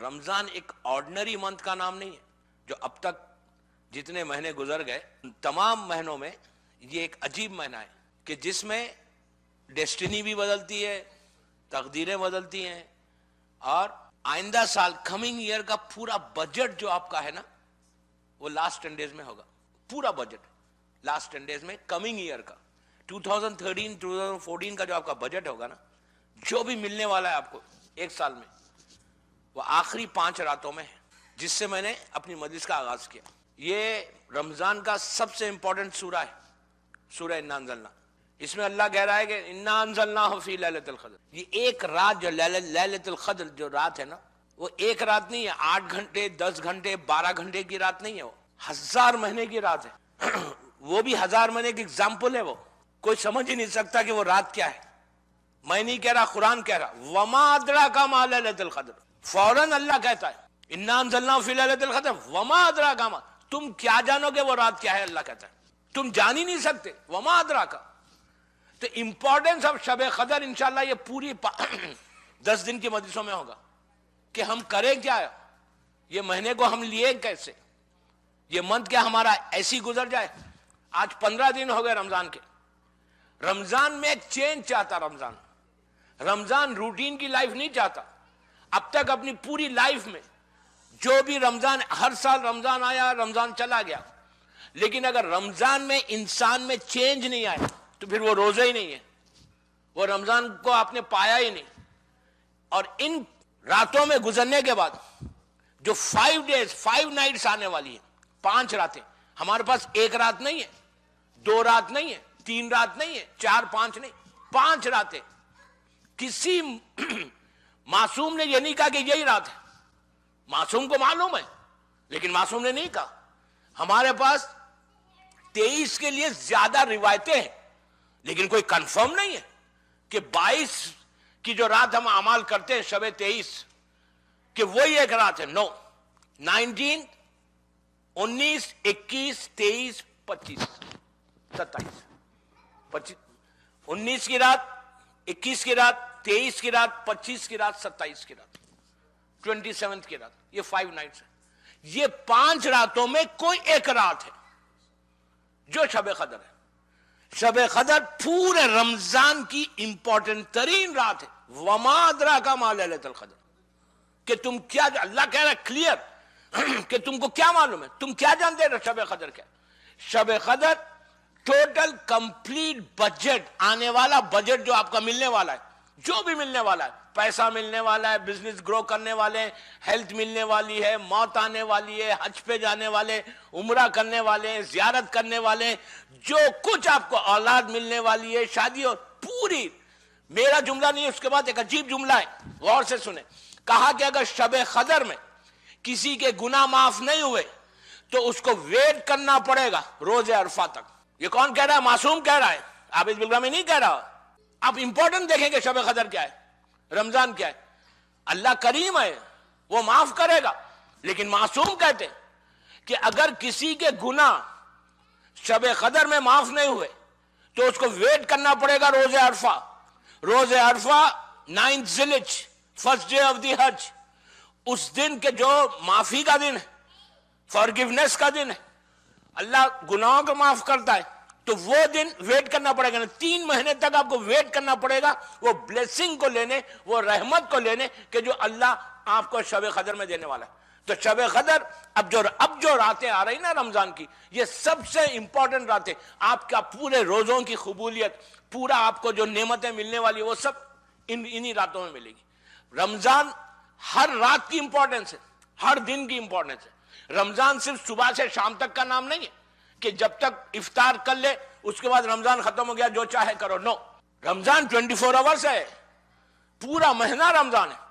رمضان ایک ordinary month کا نام نہیں ہے. جو اب تک جتنے مہینے گزر گئے تمام مہینوں میں یہ ایک عجیب مہینہ ہے کہ جس میں ڈیسٹینی بھی بدلتی ہے, تقدیریں بدلتی ہیں, اور آئندہ سال کمنگ ایئر کا پورا بجٹ جو آپ کا ہے نا وہ لاسٹ 10 days میں ہوگا. پورا بجٹ لاسٹ 10 days میں کمنگ ایئر کا 2013 2014 کا جو آپ کا بجٹ ہوگا نا, جو بھی ملنے والا ہے آپ کو ایک سال میں, وہ آخری 5 راتوں میں ہے جس سے میں نے اپنی مجلس کا آغاز کیا. یہ رمضان کا سب سے امپورٹنٹ سورہ ہے, سورہ انا انزلنا. اس میں اللہ کہہ رہا ہے کہ انا انزلناہ فی لیلۃ القدر. یہ ایک رات جو لیلۃ القدر جو رات ہے نا, وہ ایک رات نہیں ہے, 8 گھنٹے 10 گھنٹے 12 گھنٹے کی رات نہیں ہے, وہ 1000 مہینے کی رات ہے. وہ بھی 1000 مہینے کی اگزامپل ہے. وہ کوئی سمجھ ہی نہیں سکتا کہ وہ رات کیا ہے. میں نہیں کہہ رہا, قرآن کہہ رہا. وما ادراک ما لیلۃ القدر. فوراً اللہ کہتا ہے انا انزلناہ فی لیلۃ القدر وما ادراک ما. تم کیا جانو گے وہ رات کیا ہے؟ اللہ کہتا ہے تم جان ہی نہیں سکتے. وما ادراک. تو امپورٹنس آف شب قدر انشاءاللہ یہ پوری 10 دن کی مجلسوں میں ہوگا کہ ہم کریں کیا ہے, یہ مہینے کو ہم لیے کیسے, یہ منتھ کیا ہمارا ایسی گزر جائے. آج 15 دن ہو گئے رمضان کے. رمضان میں ایک چینج چاہتا. رمضان روٹین کی لائف نہیں چاہتا. اب تک اپنی پوری لائف میں جو بھی رمضان, ہر سال رمضان آیا رمضان چلا گیا, لیکن اگر رمضان میں انسان میں چینج نہیں آیا تو پھر وہ روزہ ہی نہیں ہے, وہ رمضان کو آپ نے پایا ہی نہیں. اور ان راتوں میں گزرنے کے بعد جو 5 days 5 nights آنے والی ہیں, 5 راتیں, ہمارے پاس ایک رات نہیں ہے, 2 رات نہیں ہے, 3 رات نہیں ہے, 4 5 نہیں, 5 راتیں. کسی معصوم نے یہ نہیں کہا کہ یہی رات ہے. معصوم کو معلوم ہے, لیکن معصوم نے نہیں کہا. ہمارے پاس 23 کے لیے زیادہ روایتیں ہیں, لیکن کوئی کنفرم نہیں ہے کہ 22 کی جو رات ہم اعمال کرتے ہیں شب 23 کہ وہی ایک رات ہے. نو, 19 19 21 23 25 27 25 19 کی رات, 21 کی رات, 23 کی رات, 25 کی رات, 27 کی رات, 27 کی رات. یہ 5 nights ہے. یہ 5 راتوں میں کوئی ایک رات ہے جو شب قدر ہے. شب قدر پورے رمضان کی امپورٹنٹ ترین رات ہے. وما ادراک ما لیلۃ القدر. کہ تم کیا, اللہ کہہ رہا ہے کلیئر کہ تم کو کیا معلوم ہے, تم کیا جانتے ہو شب قدر کیا. شب قدر ٹوٹل کمپلیٹ بجٹ, آنے والا بجٹ جو آپ کا ملنے والا ہے, جو بھی ملنے والا ہے, پیسہ ملنے والا ہے, بزنس گرو کرنے والے ہیں, ہیلتھ ملنے والی ہے, موت آنے والی ہے, حج پہ جانے والے, عمرہ کرنے والے ہیں, زیارت کرنے والے ہیں, جو کچھ آپ کو اولاد ملنے والی ہے, شادی, اور پوری. میرا جملہ نہیں ہے, اس کے بعد ایک عجیب جملہ ہے, غور سے سنیں. کہا کہ اگر شب قدر میں کسی کے گناہ معاف نہیں ہوئے تو اس کو ویٹ کرنا پڑے گا روز عرفہ تک. یہ کون کہہ رہا ہے؟ معصوم کہہ رہا ہے, عابد بالغرامی نہیں کہہ رہا. آپ امپورٹنٹ دیکھیں کہ شب قدر کیا ہے, رمضان کیا ہے. اللہ کریم ہے, وہ معاف کرے گا, لیکن معصوم کہتے ہیں کہ اگر کسی کے گناہ شب قدر میں معاف نہیں ہوئے تو اس کو ویٹ کرنا پڑے گا روز عرفہ. روز عرفہ 9 ذی الحجہ, فرسٹ ڈے آف دی حج. اس دن کے جو معافی کا دن ہے, فارگیونیس کا دن ہے, اللہ گناہوں کو معاف کرتا ہے, تو وہ دن ویٹ کرنا پڑے گا. 3 مہینے تک آپ کو ویٹ کرنا پڑے گا وہ بلیسنگ کو لینے, وہ رحمت کو لینے کہ جو اللہ آپ کو شب قدر میں دینے والا ہے. تو شب قدر اب جو راتیں آ رہی نا رمضان کی, یہ سب سے امپورٹنٹ راتیں. آپ کا پورے روزوں کی قبولیت, پورا آپ کو جو نعمتیں ملنے والی وہ سب انہی راتوں میں ملے گی. رمضان ہر رات کی امپورٹنس ہے, ہر دن کی امپورٹنس ہے. رمضان صرف صبح سے شام تک کا نام نہیں ہے کہ جب تک افطار کر لے اس کے بعد رمضان ختم ہو گیا جو چاہے کرو. نو, رمضان 24 hours ہے, پورا مہینہ رمضان ہے.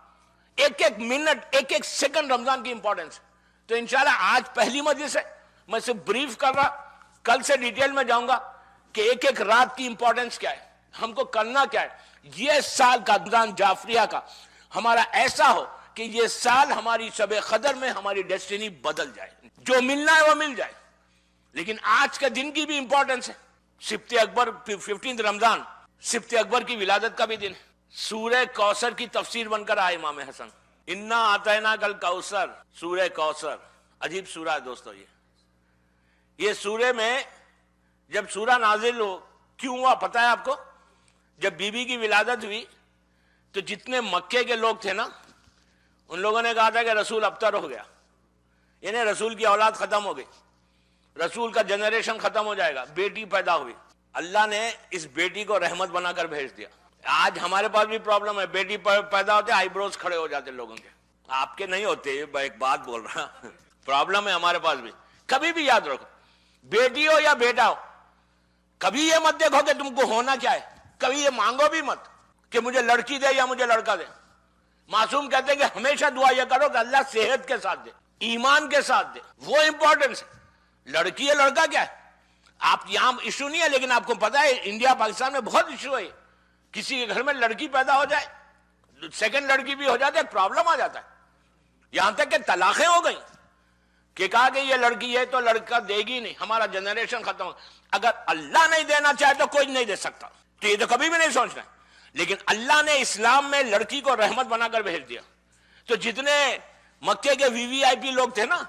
ایک ایک منٹ, ایک ایک سیکنڈ رمضان کی امپورٹنس ہے. تو انشاءاللہ آج پہلی مجلس ہے, میں صرف بریف کر رہا, کل سے ڈیٹیل میں جاؤں گا کہ ایک ایک رات کی امپورٹنس کیا ہے, ہم کو کرنا کیا ہے. یہ سال کا رمضان جعفریہ کا ہمارا ایسا ہو کہ یہ سال ہماری شب قدر میں ہماری ڈیسٹینی بدل جائے, جو ملنا ہے وہ مل جائے. لیکن آج کے دن کی بھی امپورٹنس ہے. سبت اکبر 15 رمضان, سبت اکبر کی ولادت کا بھی دن ہے. سورہ کوثر کی تفسیر بن کر آئے امام حسن. انا آتینا کل کوثر، سورہ کوثر عجیب سورہ ہے دوستو. یہ سورہ میں جب سورہ نازل ہو کیوں ہوا پتا ہے آپ کو؟ جب بی بی کی ولادت ہوئی تو جتنے مکے کے لوگ تھے نا ان لوگوں نے کہا تھا کہ رسول ابتر ہو گیا، یعنی رسول کی اولاد ختم ہو گئی، رسول کا جنریشن ختم ہو جائے گا. بیٹی پیدا ہوئی، اللہ نے اس بیٹی کو رحمت بنا کر بھیج دیا. آج ہمارے پاس بھی پرابلم ہے، بیٹی پیدا ہوتے آئی بروز کھڑے ہو جاتے لوگوں کے، آپ کے نہیں ہوتے. ایک بات بول رہا پرابلم ہے ہمارے پاس بھی. کبھی بھی یاد رکھو، بیٹی ہو یا بیٹا ہو، کبھی یہ مت دیکھو کہ تم کو ہونا کیا ہے، کبھی یہ مانگو بھی مت کہ مجھے لڑکی دے یا مجھے لڑکا دے. معصوم کہتے ہیں کہ ہمیشہ دعا یہ کرو کہ اللہ صحت کے ساتھ دے، ایمان کے ساتھ دے، وہ امپورٹنس ہے. لڑکی ہے لڑکا کیا ہے، آپ یہاں ایشو نہیں ہے، لیکن آپ کو پتا ہے انڈیا پاکستان میں بہت ایشو ہے. کسی کے گھر میں لڑکی پیدا ہو جائے، سیکنڈ لڑکی بھی ہو جاتے پرابلم آ جاتا ہے. یہاں تک کہ طلاقیں ہو گئیں کہ کہا کہ یہ لڑکی ہے تو لڑکا دے گی نہیں، ہمارا جنریشن ختم ہو. اگر اللہ نہیں دینا چاہے تو کوئی نہیں دے سکتا، تو یہ تو کبھی بھی نہیں سوچنا. لیکن اللہ نے اسلام میں لڑکی کو رحمت بنا کر بھیج دیا. تو جتنے مکے کے وی وی آئی پی لوگ تھے نا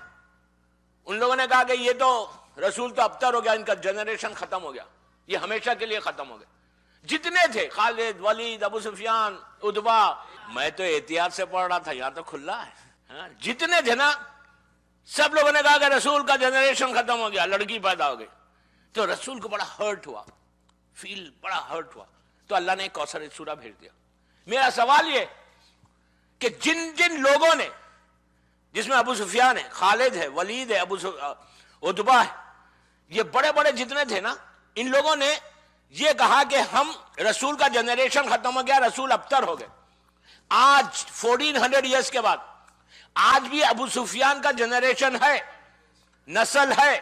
ان لوگوں نے کہا کہ یہ تو رسول تو ابتر ہو گیا، ان کا جنریشن ختم ہو گیا، یہ ہمیشہ کے لیے ختم ہو گیا. جتنے تھے خالد، ولید، ابو سفیان، عتبہ، میں تو احتیاط سے پڑھ رہا تھا، یہاں تو کھلا ہے. جتنے تھے نا سب لوگوں نے کہا کہ رسول کا جنریشن ختم ہو گیا، لڑکی پیدا ہو گئی. تو رسول کو بڑا ہرٹ ہوا، فیل بڑا ہرٹ ہوا. تو اللہ نے ایک کوثر سورہ بھیج دیا. میرا سوال یہ کہ جن جن لوگوں نے، جس میں ابو سفیان ہے، خالد ہے، ولید ہے، عتبہ ہے، یہ بڑے بڑے جتنے تھے نا، ان لوگوں نے یہ کہا کہ ہم رسول کا جنریشن ختم ہو گیا، رسول ابتر ہو گئے. آج 1400 ایئرس کے بعد آج بھی ابو سفیان کا جنریشن ہے، نسل ہے،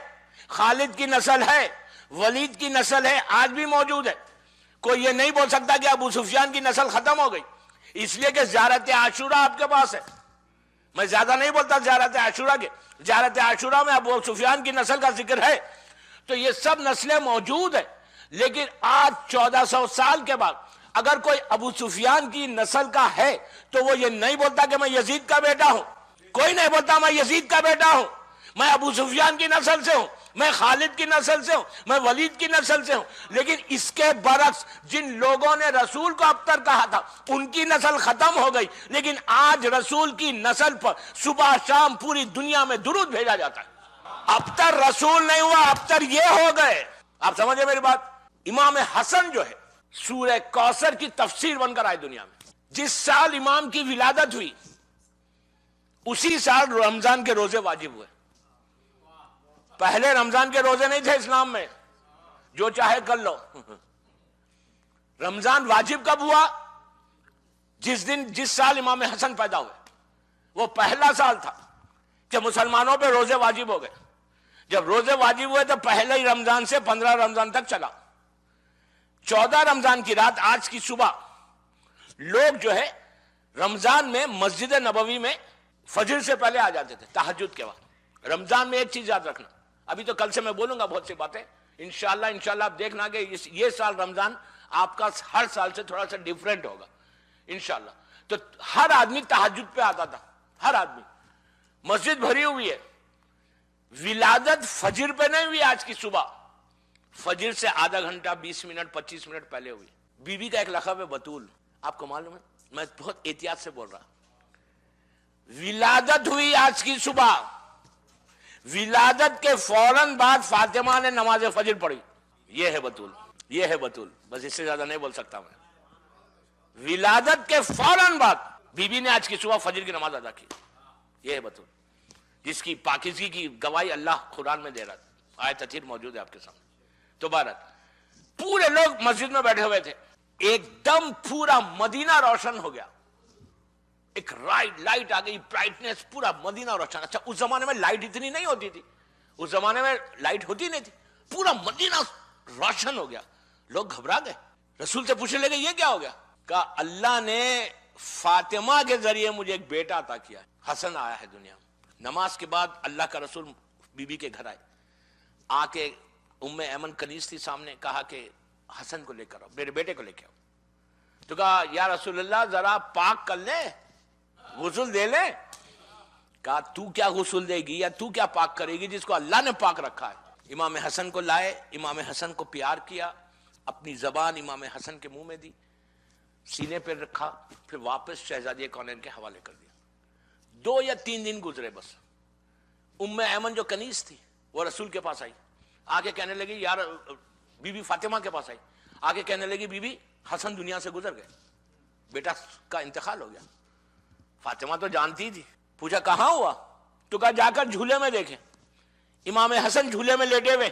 خالد کی نسل ہے، ولید کی نسل ہے، آج بھی موجود ہے. کوئی یہ نہیں بول سکتا کہ ابو سفیان کی نسل ختم ہو گئی، اس لیے کہ زیارت عاشورہ آپ کے پاس ہے. میں زیادہ نہیں بولتا زیارت عاشورہ کے، زیارت عاشورہ میں ابو سفیان کی نسل کا ذکر ہے. تو یہ سب نسلیں موجود ہیں. لیکن آج 1400 سال کے بعد اگر کوئی ابو سفیان کی نسل کا ہے تو وہ یہ نہیں بولتا کہ میں یزید کا بیٹا ہوں. کوئی نہیں بولتا میں یزید کا بیٹا ہوں، میں ابو سفیان کی نسل سے ہوں، میں خالد کی نسل سے ہوں، میں ولید کی نسل سے ہوں. لیکن اس کے برعکس جن لوگوں نے رسول کو ابتر کہا تھا ان کی نسل ختم ہو گئی. لیکن آج رسول کی نسل پر صبح شام پوری دنیا میں درود بھیجا جاتا ہے. ابتر رسول نہیں ہوا، ابتر یہ ہو گئے. آپ سمجھے میری بات؟ امام حسن جو ہے سورہ کوثر کی تفسیر بن کر آئے دنیا میں. جس سال امام کی ولادت ہوئی اسی سال رمضان کے روزے واجب ہوئے. پہلے رمضان کے روزے نہیں تھے اسلام میں، جو چاہے کر لو. رمضان واجب کب ہوا؟ جس سال امام حسن پیدا ہوئے، وہ پہلا سال تھا کہ مسلمانوں پہ روزے واجب ہو گئے. جب روزے واجب ہوئے تو پہلے ہی رمضان سے 15 رمضان تک چلا. 14 رمضان کی رات، آج کی صبح لوگ جو ہے رمضان میں مسجد نبوی میں فجر سے پہلے آ جاتے تھے تہجد کے وقت. رمضان میں ایک چیز یاد رکھنا، ابھی تو کل سے میں بولوں گا بہت سی باتیں انشاءاللہ آپ دیکھنا کہ یہ سال رمضان آپ کا ہر سال سے تھوڑا سا ڈیفرنٹ ہوگا انشاءاللہ. تو ہر آدمی تہجد پہ آتا تھا، ہر آدمی. مسجد بھری ہوئی ہے. ولادت فجر پہ نہیں ہوئی، آج کی صبح فجر سے آدھا گھنٹہ 20 منٹ 25 منٹ پہلے ہوئی. بی بی کا ایک لقب ہے بطول، آپ کو معلوم ہے؟ میں بہت احتیاط سے بول رہا. ولادت ہوئی آج کی صبح، ولادت کے فوراً بعد فاطمہ نے نماز فجر پڑھی. یہ ہے بطول، یہ ہے بطول، بس اس سے زیادہ نہیں بول سکتا میں. ولادت کے فوراً بعد بی بی نے آج کی صبح فجر کی نماز ادا کی. یہ ہے بطول، جس کی پاکیزگی کی گواہی اللہ قرآن میں دے رہا تھا. آیت تطہیر موجود ہے آپ کے سامنے. تو بہرحال پورے لوگ مسجد میں بیٹھے ہوئے تھے. ایک دم پورا مدینہ روشن ہو گیا. ایک لائٹ آ گئی، برائٹنس، پورا مدینہ روشن. اچھا اس زمانے میں لائٹ اتنی نہیں ہوتی تھی، اس زمانے میں لائٹ ہوتی نہیں تھی. پورا مدینہ روشن ہو گیا. لوگ گھبرا گئے. رسول سے پوچھنے لگے یہ کیا ہو گیا؟ کہا اللہ نے فاطمہ کے ذریعے مجھے ایک بیٹا عطا کیا ہے، حسن آیا ہے دنیا میں. نماز کے بعد اللہ کا رسول بی بی کے گھر آئے. آ کے ام ایمن کنیز تھی سامنے، کہا کہ حسن کو لے کر آؤ، میرے بیٹے کو لے کے آؤ. تو کہا یا رسول اللہ ذرا پاک کر لے. غسل دے لے. کہا تو کیا غسل دے گی یا تو کیا پاک کرے گی جس کو اللہ نے پاک رکھا ہے. امام حسن کو لائے, امام حسن کو پیار کیا, اپنی زبان امام حسن کے منہ میں دی, سینے پہ رکھا, پھر واپس شہزادی کونین کے حوالے کر دیا. 2 یا 3 دن گزرے بس. ام ایمن جو کنیز تھی وہ رسول کے پاس آئی, آگے کہنے لگی یار, بی بی فاطمہ کے پاس آئی, آگے کہنے لگی بی بی حسن دنیا سے گزر گئے, بیٹا کا انتقال ہو گیا. فاطمہ تو جانتی تھی, پوچھا کہاں ہوا, تو کہا جا کر جھولے میں دیکھیں. امام حسن جھولے میں لیٹے ہوئے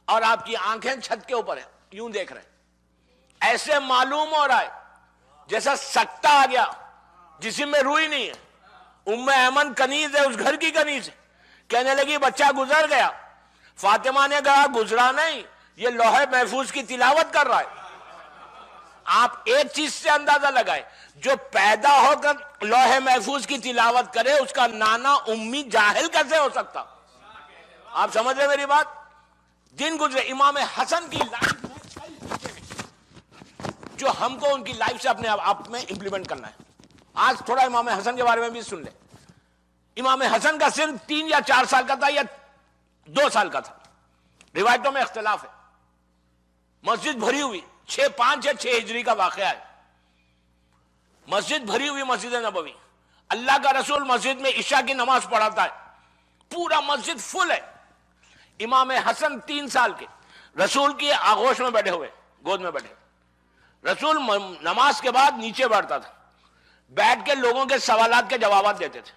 اور آپ کی آنکھیں چھت کے اوپر ہیں, یوں دیکھ رہے ہیں. ایسے معلوم ہو رہا ہے جیسا سکتہ آ گیا, جسم میں روح ہی نہیں ہے. ام ایمن کنیز ہے, اس گھر کی کنیز ہے. کہنے لگی بچہ گزر گیا. فاطمہ نے کہا گزرا نہیں, یہ لوح محفوظ کی تلاوت کر رہا ہے. آپ ایک چیز سے اندازہ لگائے, جو پیدا ہو کر لوح محفوظ کی تلاوت کرے اس کا نانا امی جاہل کیسے ہو سکتا؟ آپ سمجھ رہے میری بات؟ دن گزرے, امام حسن کی لائف میں جو ہم کو ان کی لائف سے اپنے آپ میں امپلیمنٹ کرنا ہے. آج تھوڑا امام حسن کے بارے میں بھی سن لیں. امام حسن کا سن 3 یا 4 سال کا تھا یا 2 سال کا تھا, روایتوں میں اختلاف ہے. مسجد بھری ہوئی, 5 یا 6 ہجری کا واقعہ ہے. مسجد بھری ہوئی, مسجد نبوی. اللہ کا رسول مسجد میں عشاء کی نماز پڑھاتا ہے, پورا مسجد فل ہے. امام حسن 3 سال کے رسول کی آغوش میں بیٹھے ہوئے, گود میں بیٹھے. رسول نماز کے بعد نیچے بیٹھتا تھا, بیٹھ کے لوگوں کے سوالات کے جوابات دیتے تھے,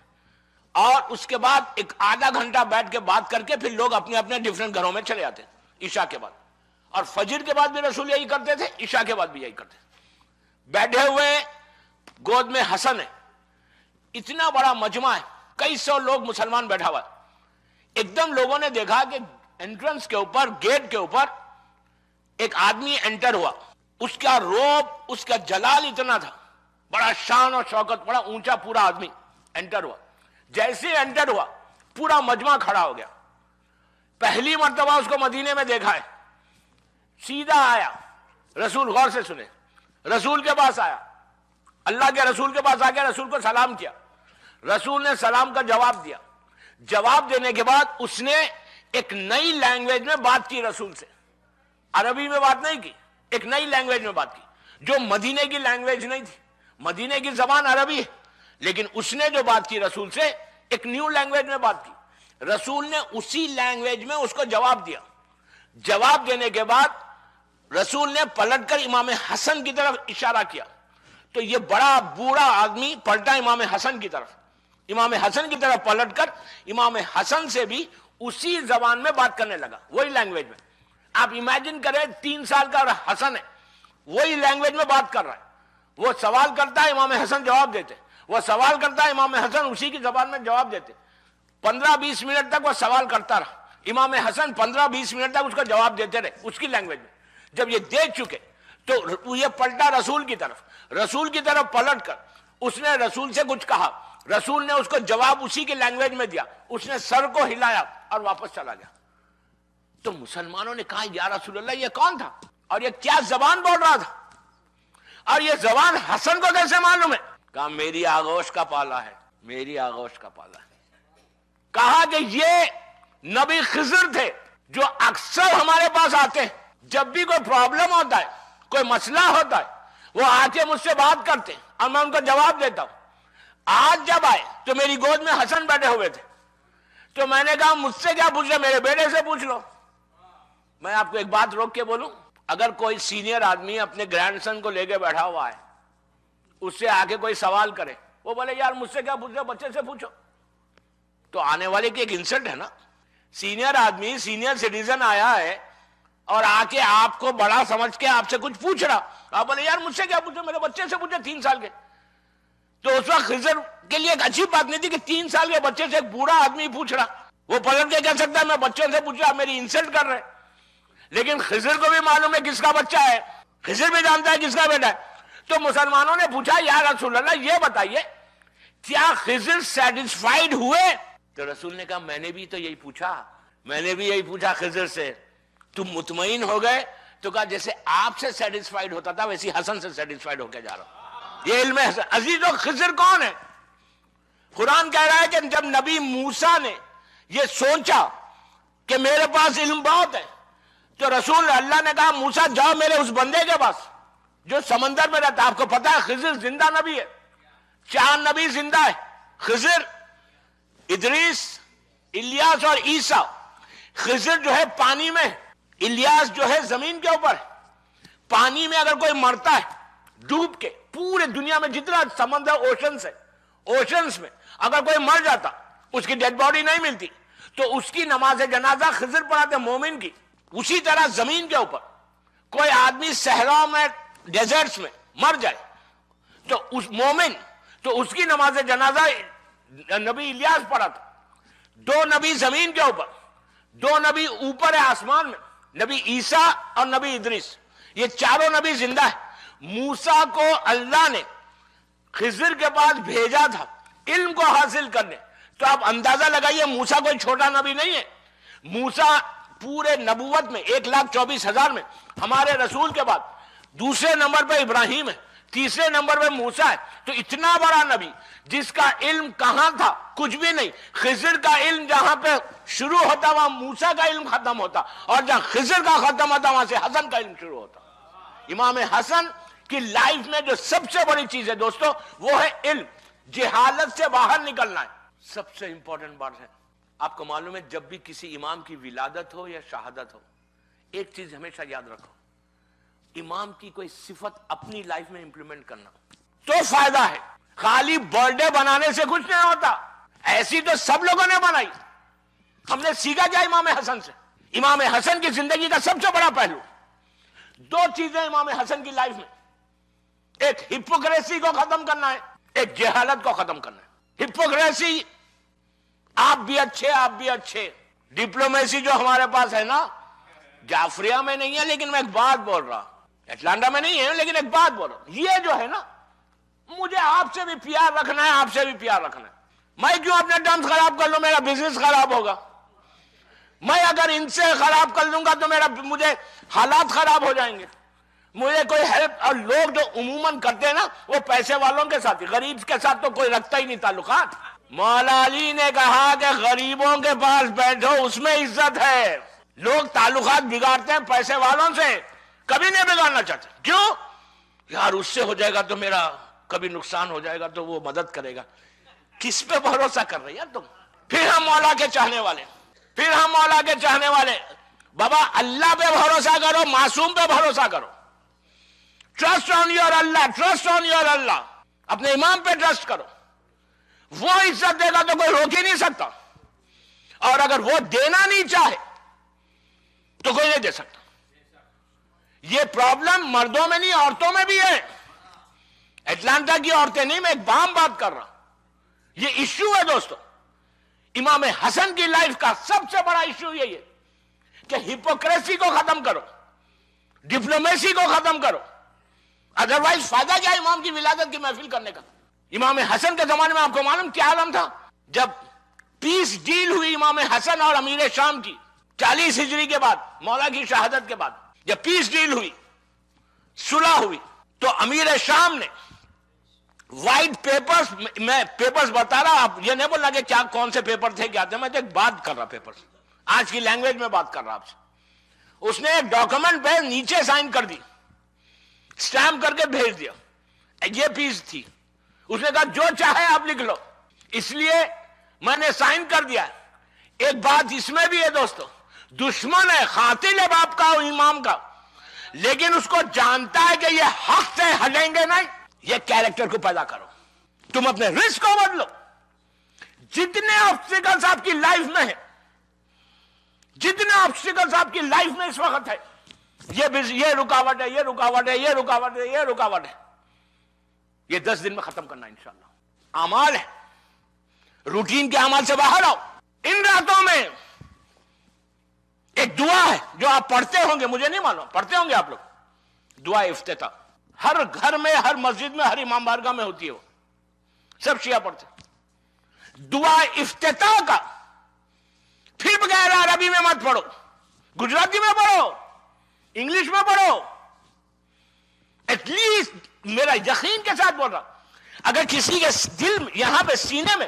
اور اس کے بعد ایک آدھا گھنٹہ بیٹھ کے بات کر کے پھر لوگ اپنے اپنے ڈیفرنٹ گھروں میں چلے جاتے عشاء کے بعد. اور فجر کے بعد بھی رسول یہی کرتے تھے, عشاء کے بعد بھی یہی کرتے تھے. بیٹھے ہوئے, گود میں حسن ہے, اتنا بڑا مجمع ہے, کئی سو لوگ مسلمان بیٹھا ہوا ہے. ایک دم لوگوں نے دیکھا کہ انٹرنس کے اوپر, گیٹ کے اوپر ایک آدمی انٹر ہوا. اس کا روب, اس کا جلال اتنا تھا, بڑا شان اور شوکت, بڑا اونچا پورا آدمی انٹر ہوا. جیسے انٹر ہوا پورا مجمع کھڑا ہو گیا. پہلی مرتبہ اس کو مدینے میں دیکھا ہے. سیدھا آیا, رسول غور سے سنے, رسول کے پاس آیا, اللہ کے رسول کے پاس آ کے رسول کو سلام کیا. رسول نے سلام کا جواب دیا. جواب دینے کے بعد اس نے ایک نئی لینگویج میں بات کی رسول سے. عربی میں بات نہیں کی, ایک نئی لینگویج میں بات کی جو مدینے کی لینگویج نہیں تھی. مدینے کی زبان عربی ہے, لیکن اس نے جو بات کی رسول سے ایک نیو لینگویج میں بات کی. رسول نے اسی لینگویج میں اس کو جواب دیا. جواب دینے کے بعد رسول نے پلٹ کر امام حسن کی طرف اشارہ کیا, تو یہ بڑا بوڑھا آدمی پلٹا امام حسن کی طرف. امام حسن کی طرف پلٹ کر امام حسن سے بھی اسی زبان میں بات کرنے لگا, وہی لینگویج میں. آپ امیجن کریں 3 سال کا حسن ہے, وہی لینگویج میں بات کر رہا ہے. وہ سوال کرتا ہے, امام حسن جواب دیتے. وہ سوال کرتا ہے, امام حسن اسی کی زبان میں جواب دیتے. 15-20 منٹ تک وہ سوال کرتا رہا. امام حسن 15-20 منٹ تک اس کا جواب دیتے رہے اس کی لینگویج میں. جب یہ دیکھ چکے تو یہ پلٹا رسول کی طرف. رسول کی طرف پلٹ کر اس نے رسول سے کچھ کہا. رسول نے اس کو جواب اسی کی لینگویج میں دیا. اس نے سر کو ہلایا اور واپس چلا گیا. تو مسلمانوں نے کہا یا رسول اللہ یہ کون تھا اور یہ کیا زبان بول رہا تھا, اور یہ زبان حسن کو کیسے معلوم ہے؟ کہا میری آغوش کا پالا ہے, میری آغوش کا پالا ہے. کہا کہ یہ نبی خضر تھے جو اکثر ہمارے پاس آتے ہیں. جب بھی کوئی پرابلم ہوتا ہے, کوئی مسئلہ ہوتا ہے, وہ آ کے مجھ سے بات کرتے اور میں ان کو جواب دیتا ہوں. آج جب آئے تو میری گود میں حسن بیٹھے ہوئے تھے, تو میں نے کہا مجھ سے کیا پوچھ رہے, میرے بیٹے سے پوچھ لو. میں آپ کو ایک بات روک کے بولوں, اگر کوئی سینئر آدمی اپنے گرینڈ سن کو لے کے بیٹھا ہوا ہے, اس سے آ کے کوئی سوال کرے, وہ بولے یار مجھ سے کیا پوچھ رہے, بچے سے پوچھو, تو آنے والے کی ایک انسلٹ ہے نا. سینئر آدمی, سینئر سٹیزن آیا ہے اور آ کے آپ کو بڑا سمجھ کے آپ سے کچھ پوچھ رہا, آپ بولے یار مجھ سے کیا پوچھو, میرے بچے سے پوچھے 3 سال کے. تو اس وقت خضر کے لیے ایک اچھی بات نہیں تھی کہ 3 سال کے بچے سے ایک بوڑھا آدمی پوچھ رہا. وہ پلٹ کے کہہ سکتا ہے میں بچوں سے پوچھ رہا, میری انسلٹ کر رہے. لیکن خضر کو بھی معلوم ہے کس کا بچہ ہے, خضر بھی جانتا ہے کس کا بیٹا ہے. تو مسلمانوں نے پوچھا یا رسول اللہ یہ بتائیے کیا خضر سیٹسفائیڈ ہوئے؟ تو رسول نے کہا میں نے بھی تو یہی پوچھا, میں نے بھی یہی پوچھا خضر سے. تم مطمئن ہو گئے؟ تو کہا جیسے آپ سے سیٹسفائیڈ ہوتا تھا ویسی حسن سے سیٹسفائیڈ ہو کے جا رہا ہوں. یہ علم ہے. عزیز و خضر کون ہے؟ قرآن کہہ رہا ہے کہ جب نبی موسیٰ نے یہ سوچا کہ میرے پاس علم بہت ہے، تو رسول اللہ نے کہا موسیٰ جاؤ میرے اس بندے کے پاس جو سمندر میں رہتا ہے. آپ کو پتا ہے خضر زندہ نبی ہے، 4 نبی زندہ ہے، خضر، ادریس، الیاس اور عیسیٰ. خضر جو ہے پانی میں، الیاس جو ہے زمین کے اوپر. پانی میں اگر کوئی مرتا ہے ڈوب کے، پورے دنیا میں جتنا سمندر اوشنز ہے، اوشنز میں اگر کوئی مر جاتا، اس کی ڈیڈ باڈی نہیں ملتی، تو اس کی نماز جنازہ خضر پڑھاتے مومن کی. اسی طرح زمین کے اوپر کوئی آدمی صحرا میں، ڈیزرٹس میں مر جائے تو اس مومن، تو اس کی نماز جنازہ نبی الیاس پڑھاتا. 2 نبی زمین کے اوپر، 2 نبی اوپر ہے آسمان میں، نبی عیسیٰ اور نبی ادریس. یہ چاروں نبی زندہ ہے. موسیٰ کو اللہ نے خضر کے پاس بھیجا تھا علم کو حاصل کرنے. تو آپ اندازہ لگائیے موسیٰ کوئی چھوٹا نبی نہیں ہے. موسیٰ پورے نبوت میں 1,24,000 میں ہمارے رسول کے بعد دوسرے نمبر پہ ابراہیم ہے، تیسرے نمبر پہ موسیٰ ہے. تو اتنا بڑا نبی جس کا علم کہاں تھا؟ کچھ بھی نہیں. خضر کا علم جہاں پہ شروع ہوتا وہاں موسیٰ کا علم ختم ہوتا، اور جہاں خضر کا ختم ہوتا وہاں سے حسن کا علم شروع ہوتا. امام حسن کی لائف میں جو سب سے بڑی چیز ہے دوستو وہ ہے علم. جہالت سے باہر نکلنا ہے سب سے امپورٹنٹ بات ہے. آپ کو معلوم ہے جب بھی کسی امام کی ولادت ہو یا شہادت ہو، ایک چیز ہمیشہ یاد رکھو، امام کی کوئی صفت اپنی لائف میں امپلیمنٹ کرنا تو فائدہ ہے. خالی برتھ ڈے بنانے سے کچھ نہیں ہوتا. ایسی تو سب لوگوں نے بنائی. ہم نے سیکھا کیا امام حسن سے؟ امام حسن کی زندگی کا سب سے بڑا پہلو 2 چیزیں امام حسن کی لائف میں. ایک ہپوکریسی کو ختم کرنا ہے، ایک جہالت کو ختم کرنا ہے. ہپوکریسی، آپ بھی اچھے، آپ بھی اچھے. ڈپلومیسی جو ہمارے پاس ہے نا، جعفریہ میں نہیں ہے لیکن میں ایک بات بول رہا، اٹلانٹا میں نہیں ہے لیکن ایک بات بول رہا، یہ جو ہے نا، مجھے آپ سے بھی پیار رکھنا ہے، آپ سے بھی پیار رکھنا ہے. میں کیوں اپنے ٹرمز خراب کر لوں؟ میرا بزنس خراب ہوگا. میں اگر ان سے خراب کر لوں گا تو مجھے حالات خراب ہو جائیں گے. مجھے کوئی ہیلپ، اور لوگ جو عموماً کرتے ہیں نا وہ پیسے والوں کے ساتھ ہی، غریب کے ساتھ تو کوئی رکھتا ہی نہیں تعلقات. مولا علی نے کہا کہ غریبوں کے پاس بیٹھو، اس میں عزت ہے. لوگ تعلقات بگاڑتے ہیں پیسے والوں سے، کبھی نہیں بگاڑنا چاہتے. کیوں؟ یار اس سے ہو جائے گا تو میرا کبھی نقصان ہو جائے گا تو وہ مدد کرے گا. کس پہ بھروسہ کر رہے یار تم؟ پھر ہم مولا کے چاہنے والے، پھر ہم مولا کے چاہنے والے. بابا اللہ پہ بھروسہ کرو، معصوم پہ بھروسہ کرو. Trust on your Allah, trust on your Allah. اپنے امام پہ ٹرسٹ کرو، وہ عزت دے گا تو کوئی روک ہی نہیں سکتا. اور اگر وہ دینا نہیں چاہے تو کوئی نہیں دے سکتا. یہ پرابلم مردوں میں نہیں عورتوں میں بھی ہے. اٹلانٹا کی عورتیں نہیں، میں ایک عام بات کر رہا. یہ ایشو ہے دوستو. امام حسن کی لائف کا سب سے بڑا ایشو یہی ہے کہ ہپوکریسی کو ختم کرو، ڈپلومیسی کو ختم کرو. ادروائز فائدہ کیا امام کی ولادت کی محفل کرنے کا؟ امام حسن کے زمانے میں آپ کو معلوم کیا عالم تھا؟ جب پیس ڈیل ہوئی امام حسن اور امیر شام کی 40 ہجری کے بعد، مولا کی شہادت کے بعد، جب پیس ڈیل ہوئی، صلح ہوئی، تو امیر شام نے وائٹ پیپرز، میں پیپرز بتا رہا، آپ یہ نہیں بولنا کہ کیا کون سے پیپر تھے کیا تھے، میں تو ایک بات کر رہا، پیپرز آج کی لینگویج میں بات کر رہا آپ سے. اس نے ایک ڈاکومنٹ پہ نیچے سائن کر دی، سٹیمپ کر کے بھیج دیا. یہ پیس تھی. اس نے کہا جو چاہے آپ لکھ لو، اس لیے میں نے سائن کر دیا. ایک بات اس میں بھی ہے دوستو، دشمن ہے، قاتل ہے باپ کا اور امام کا، لیکن اس کو جانتا ہے کہ یہ حق سے ہٹیں گے نہیں. یہ کیریکٹر کو پیدا کرو، تم اپنے رزق کو بدلو. جتنے آبسٹیکلز آپ کی لائف میں ہیں، جتنے آبسٹیکلز آپ کی لائف میں اس وقت ہے، یہ رکاوٹ ہے، یہ رکاوٹ ہے، یہ رکاوٹ ہے، یہ رکاوٹ ہے، یہ 10 دن میں ختم کرنا انشاءاللہ. اعمال ہے، روٹین کے اعمال سے باہر آؤ. ان راتوں میں ایک دعا ہے جو آپ پڑھتے ہوں گے، مجھے نہیں معلوم پڑھتے ہوں گے آپ لوگ. دعا افتتاح ہر گھر میں، ہر مسجد میں، ہر امام بارگاہ میں ہوتی ہے، وہ سب شیعہ پڑھتے. دعا افتتاح کا پھر بغیر عربی میں مت پڑھو، گجراتی میں پڑھو، انگلش میں پڑھو. ایٹ لیسٹ میرا یقین کے ساتھ بول رہا، اگر کسی کے دل میں، یہاں پہ سینے میں